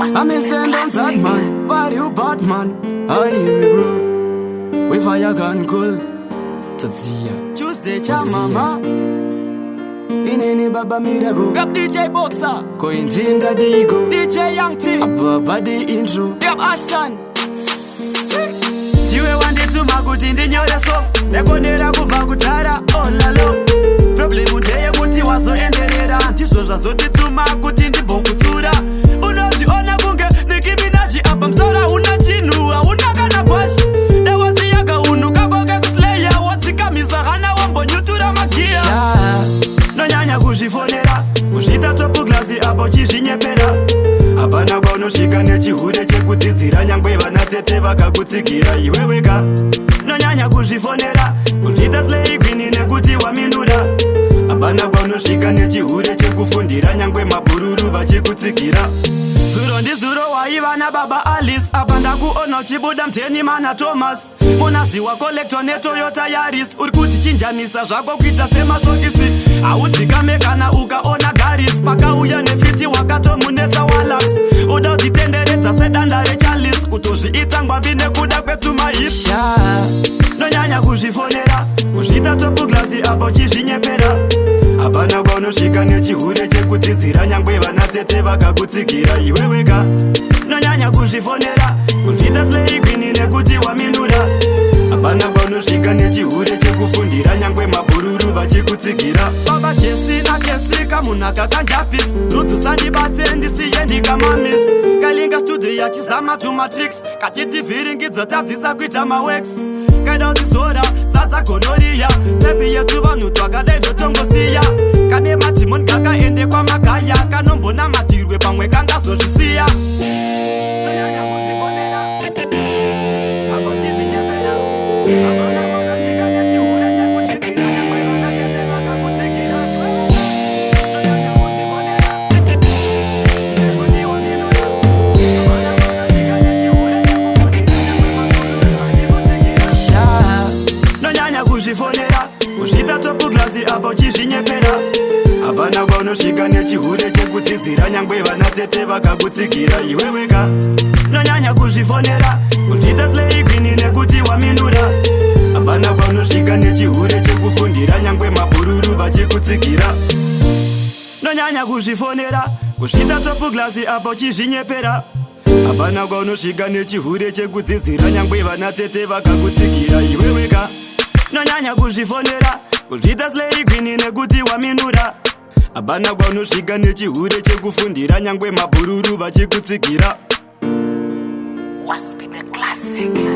I'm a sentence that man, why you bad man? I hear you bro, we fire gun cool. Tazia, Tuesday cha mama. In any baba miracle, got DJ Boxer, Cointinda Digo, DJ Young T, Ababa the intro, Yap Ashton. Tiwe wande tu magutindi nyore so, nekonera kuva kutara olalo. Problemu ndeye kuti wazoenderera, ndizvo zvazotituma kuti ndimbokutsura. Unozviona kunge Nicki Minaj apa msora una chinhu hauna kana kwashi. Dawasi yakaunuka kwake kuslayer, wotsikamisa hana wambonyutura magia. Nonyanya kuzvifonera, kuzvita topu glasi apo chizvinyepera. Hapana kwaunosvika nechihure chekudzidzira, nyangwe vanatete vakakutsikira iwe wega. Nonyanya kuzvifonera, kuzvita slay queen nekuti waminura. Hapana kwaunosvika nechihure chekufundira, nyangwe mabhururu vachikutsikira. Zuro ndizuro waiva nababa Alice, apa ndakuona uchibuda mteni mana Thomas. Munaziwa collector neToyota Yaris, uri kutichinjanisa zvako kuita semasokisi. Haudzikame kana ukaona garis, pakauya nefiti wakatomunetsa walax. Uda kutitenderedza sedanda reCharles, kutozviita ngwambi nekuda kwetumahips. Nonyanya kuzvifonera, kuzvita topu glasi apo chizvinyepera. Hapana kwaunosvika nechihure chekudzidzira, nyangwe vanatete vakakutsikira iwe wega. Nonyanya kuzvifonera, kuzvita slay queen nekuti waminura. Hapana kwaunosvika nechihure chekufundira, nyangwe mabhururu vachikutsikira. Baba Jesse na Jessica munaka kanjapisi, rudusandibate ndisiye ndikamamis. Kalinga studio yachizama tumatrix, kachitivhiringidza tadzisa kuita mawex. Kaida utizora, sadza gonoria, tepi yetu vanhu twakadaidzo tongosiya. Kane matimon kakaende kwamagaya, kanombona matirwe pamwe kangazozvisiya. Nonyanya kuzvifonera, apo chizvinyepera. Hapana kwaunosvika nechihure chekudzidzira, nyangwe vanatete vakakutsikira. Nonyanya kuzvifonera, nekuti waminura. Hapana kwaunosvika nechihure chekufundira, nyangwe mabhururu vachikutsikira. Nonyanya kuzvifonera, kuzvita topu glasi apo chizvinyepera. Hapana kwaunosvika nechihure chekudzidzira, nyangwe vanatete vakakutsikira iwe wega. Nonyanya kuzvifonera, kuzvita slay queen nekuti waminura. Hapana kwaunosvika nechihure chekufundira, nyangwe mabhururu vachikutsikira. Nonyanya kuzvifonera, kuzvita topu glasi apo chizvinyepera. Hapana kwaunosvika nechihure chekudzidzira, nyangwe vanatete vakakutsikira iwe wega. Nonyanya kuzvifonera, kuzvita slay queen nekuti waminura. Hapana kwaunosvika nechihure chekufundira, nyangwe mabhururu vachikutsikira. Wasp the classic.